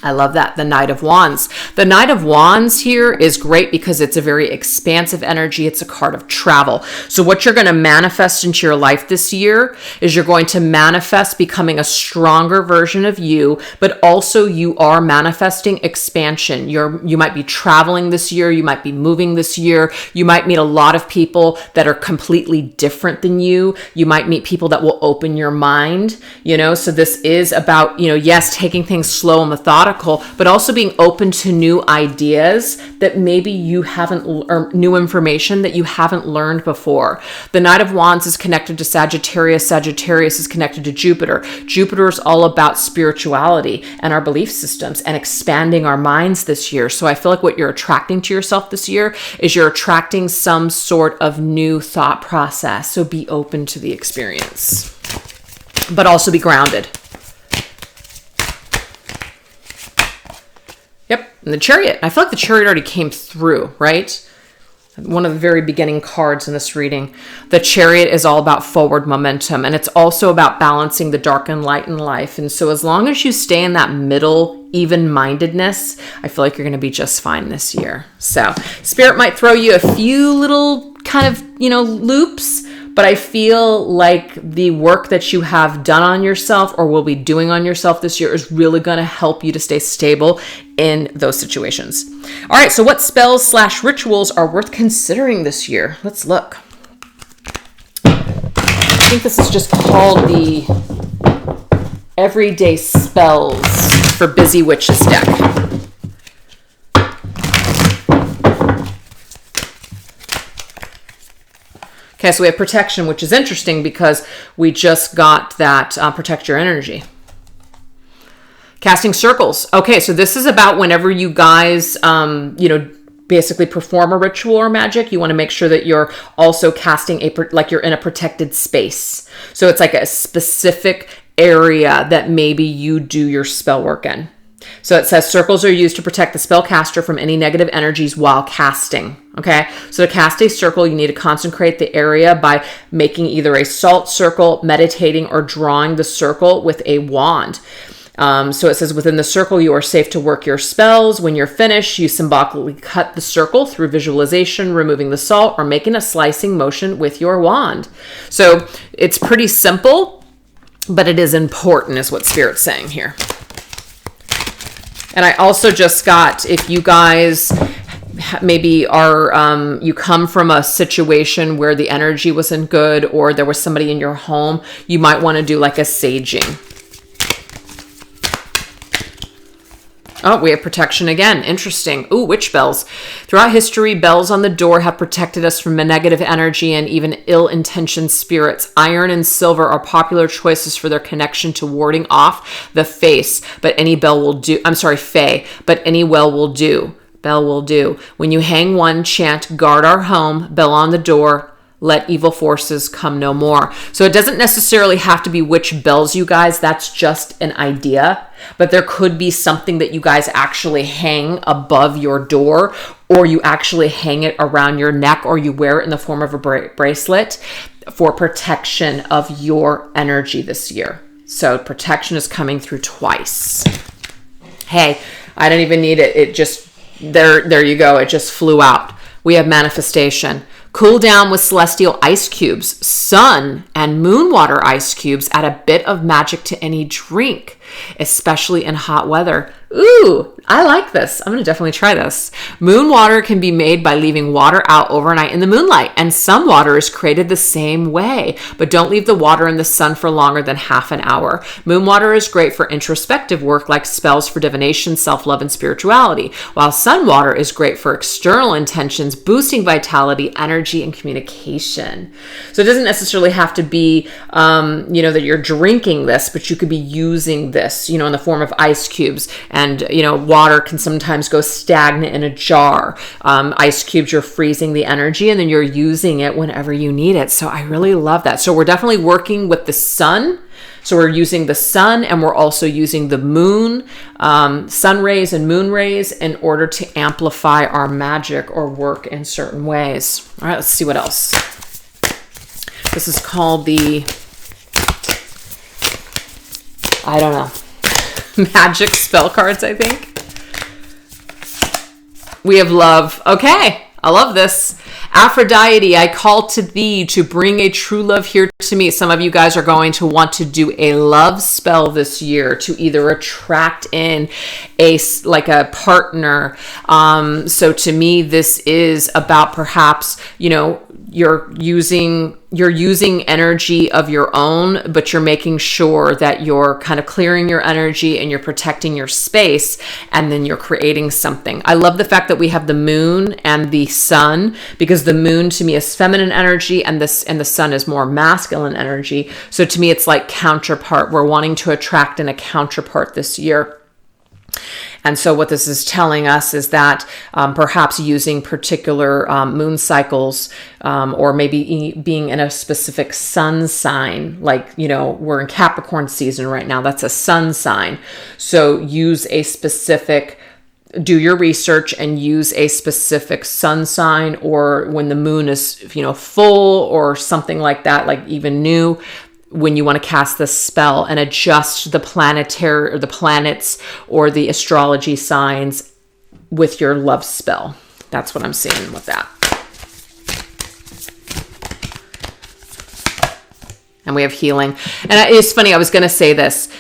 I love that. The Knight of Wands. The Knight of Wands here is great because it's a very expansive energy. It's a card of travel. So what you're going to manifest into your life this year is you're going to manifest becoming a stronger version of you, but also you are manifesting expansion. You might be traveling this year. You might be moving this year. You might meet a lot of people that are completely different than you. You might meet people that will open your mind, so this is about, yes, taking things slow and methodical, but also being open to new ideas that maybe you haven't, or new information that you haven't learned before. The Knight of Wands is connected to Sagittarius. Sagittarius is connected to Jupiter. Jupiter is all about spirituality and our belief systems and expanding our minds this year. So I feel like what you're attracting to yourself this year is you're attracting some sort of new thought process. So be open to the experience, but also be grounded. Yep, and the Chariot. I feel like the Chariot already came through, right? One of the very beginning cards in this reading. The Chariot is all about forward momentum, and it's also about balancing the dark and light in life. And so as long as you stay in that middle even-mindedness, I feel like you're going to be just fine this year. So Spirit might throw you a few little kind of, loops, but I feel like the work that you have done on yourself or will be doing on yourself this year is really going to help you to stay stable in those situations. All right, so what spells/rituals are worth considering this year? Let's look. I think this is just called the Everyday Spells for Busy Witches deck. Okay, so we have protection, which is interesting because we just got that protect your energy. Casting circles. Okay, so this is about whenever you guys, basically perform a ritual or magic, you want to make sure that you're also casting like you're in a protected space. So it's like a specific area that maybe you do your spell work in. So it says circles are used to protect the spellcaster from any negative energies while casting. Okay, so to cast a circle, you need to consecrate the area by making either a salt circle, meditating, or drawing the circle with a wand. So it says within the circle, you are safe to work your spells. When you're finished, you symbolically cut the circle through visualization, removing the salt, or making a slicing motion with your wand. So it's pretty simple, but it is important, is what Spirit's saying here. And I also just got, if you guys maybe are, you come from a situation where the energy wasn't good, or there was somebody in your home, you might want to do like a saging. Oh, we have protection again. Interesting. Ooh, witch bells. Throughout history, bells on the door have protected us from a negative energy and even ill-intentioned spirits. Iron and silver are popular choices for their connection to warding off the face, but any bell will do. I'm sorry, fae, but any well will do. Bell will do. When you hang one, chant, guard our home, bell on the door, let evil forces come no more. So it doesn't necessarily have to be witch bells, you guys. That's just an idea. But there could be something that you guys actually hang above your door, or you actually hang it around your neck, or you wear it in the form of a bracelet for protection of your energy this year. So protection is coming through twice. Hey, I don't even need it. It just, there you go. It just flew out. We have manifestation. Cool down with celestial ice cubes. Sun and moon water ice cubes add a bit of magic to any drink, especially in hot weather. Ooh, I like this. I'm going to definitely try this. Moon water can be made by leaving water out overnight in the moonlight, and sun water is created the same way, but don't leave the water in the sun for longer than half an hour. Moon water is great for introspective work like spells for divination, self-love, and spirituality, while sun water is great for external intentions, boosting vitality, energy, and communication. So it doesn't necessarily have to be, that you're drinking this, but you could be using this, in the form of ice cubes. And, water can sometimes go stagnant in a jar. Ice cubes, you're freezing the energy and then you're using it whenever you need it. So I really love that. So we're definitely working with the sun. So we're using the sun, and we're also using the moon, sun rays and moon rays in order to amplify our magic or work in certain ways. All right, let's see what else. This is called the, I don't know, Magic Spellcards, I think. We have love. Okay, I love this. Aphrodite, I call to thee to bring a true love here to me. Some of you guys are going to want to do a love spell this year to either attract in a partner. So to me, this is about perhaps, you're using energy of your own, but you're making sure that you're kind of clearing your energy and you're protecting your space, and then you're creating something. I love the fact that we have the moon and the sun, because the moon to me is feminine energy and the sun is more masculine energy. So to me, it's like counterpart. We're wanting to attract in a counterpart this year. And so what this is telling us is that perhaps using particular moon cycles, or maybe being in a specific sun sign, like, we're in Capricorn season right now. That's a sun sign. So do your research and use a specific sun sign, or when the moon is, full or something like that, like even new, when you want to cast this spell, and adjust the planetary or the planets or the astrology signs with your love spell. That's what I'm seeing with that. And we have healing. And it's funny, I was going to say this.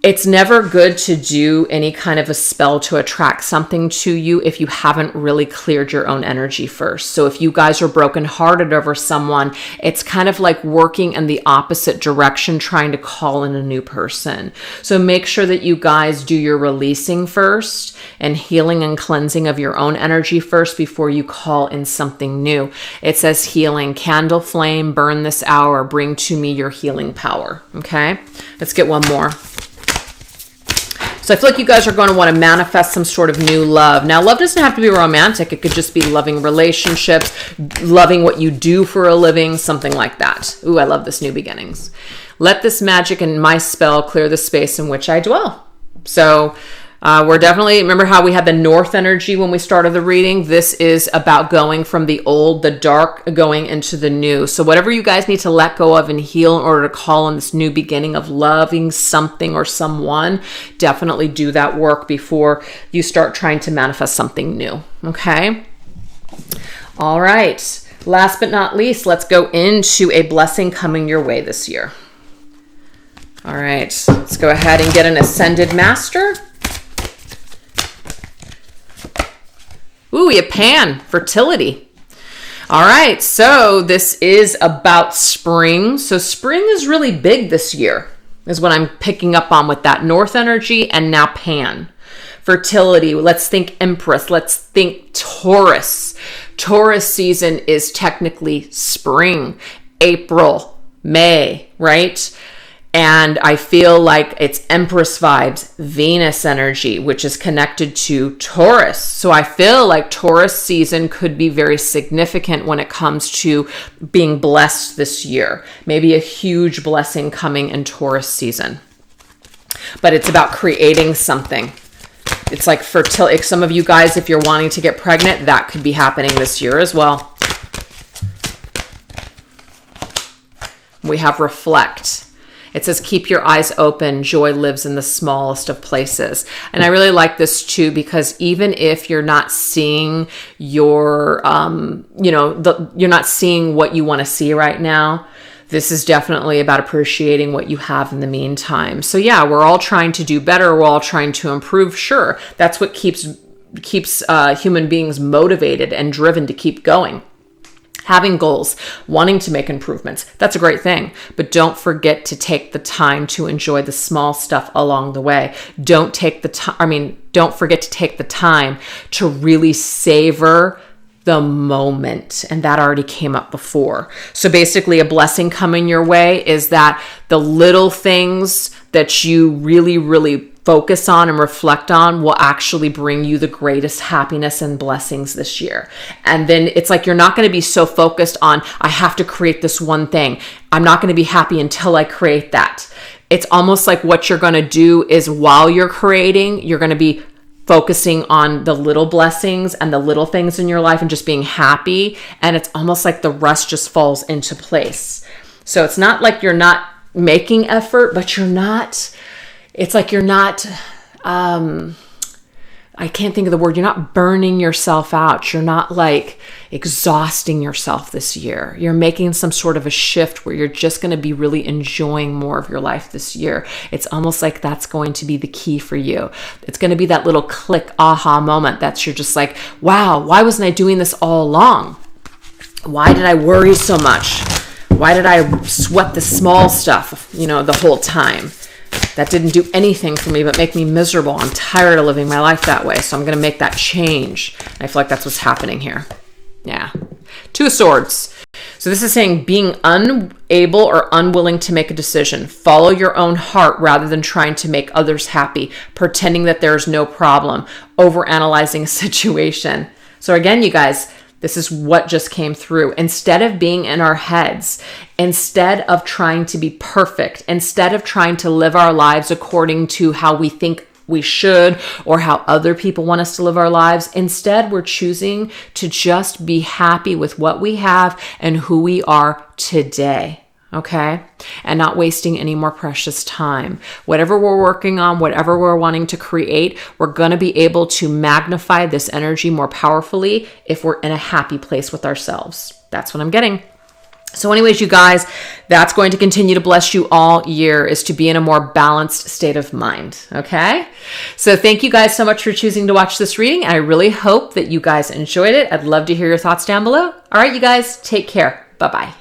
It's never good to do any kind of a spell to attract something to you if you haven't really cleared your own energy first. So if you guys are brokenhearted over someone, it's kind of like working in the opposite direction, trying to call in a new person. So make sure that you guys do your releasing first and healing and cleansing of your own energy first before you call in something new. It says healing, candle flame, burn this hour, bring to me your healing power. Okay, let's get one more. So I feel like you guys are going to want to manifest some sort of new love. Now, love doesn't have to be romantic. It could just be loving relationships, loving what you do for a living, something like that. Ooh, I love this new beginnings. Let this magic and my spell clear the space in which I dwell. So We're definitely, remember how we had the north energy when we started the reading? This is about going from the old, the dark, going into the new. So whatever you guys need to let go of and heal in order to call on this new beginning of loving something or someone, definitely do that work before you start trying to manifest something new. Okay? All right. Last but not least, let's go into a blessing coming your way this year. All right. Let's go ahead and get an Ascended Master. Ooh, a Pan, fertility. All right, so this is about spring. So spring is really big this year, is what I'm picking up on with that North energy and now Pan. Fertility, let's think Empress, let's think Taurus. Taurus season is technically spring, April, May, right? And I feel like it's Empress vibes, Venus energy, which is connected to Taurus. So I feel like Taurus season could be very significant when it comes to being blessed this year. Maybe a huge blessing coming in Taurus season. But it's about creating something. It's like fertility. Some of you guys, if you're wanting to get pregnant, that could be happening this year as well. We have reflect. It says, keep your eyes open. Joy lives in the smallest of places. And I really like this too, because even if you're not seeing your, you're not seeing what you want to see right now, this is definitely about appreciating what you have in the meantime. So yeah, we're all trying to do better. We're all trying to improve. Sure. That's what keeps human beings motivated and driven to keep going. Having goals, wanting to make improvements, that's a great thing. But don't forget to take the time to enjoy the small stuff along the way. Don't forget to take the time to really savor the moment. And that already came up before. So basically a blessing coming your way is that the little things that you really, really focus on and reflect on will actually bring you the greatest happiness and blessings this year. And then it's like you're not going to be so focused on, I have to create this one thing. I'm not going to be happy until I create that. It's almost like what you're going to do is while you're creating, you're going to be focusing on the little blessings and the little things in your life and just being happy. And it's almost like the rest just falls into place. So it's not like you're not making effort, but it's like you're not, I can't think of the word. You're not burning yourself out. You're not like exhausting yourself this year. You're making some sort of a shift where you're just going to be really enjoying more of your life this year. It's almost like that's going to be the key for you. It's going to be that little click aha moment that you're just like, wow, why wasn't I doing this all along? Why did I worry so much? Why did I sweat the small stuff, the whole time? That didn't do anything for me but make me miserable. I'm tired of living my life that way, so I'm going to make that change. I feel like that's what's happening here. Yeah. Two of Swords. So this is saying being unable or unwilling to make a decision. Follow your own heart rather than trying to make others happy. Pretending that there's no problem. Overanalyzing a situation. So again, you guys, this is what just came through. Instead of being in our heads, instead of trying to be perfect, instead of trying to live our lives according to how we think we should or how other people want us to live our lives, instead we're choosing to just be happy with what we have and who we are today. Okay? And not wasting any more precious time. Whatever we're working on, whatever we're wanting to create, we're going to be able to magnify this energy more powerfully if we're in a happy place with ourselves. That's what I'm getting. So anyways, you guys, that's going to continue to bless you all year, is to be in a more balanced state of mind. Okay? So thank you guys so much for choosing to watch this reading. I really hope that you guys enjoyed it. I'd love to hear your thoughts down below. All right, you guys, take care. Bye-bye.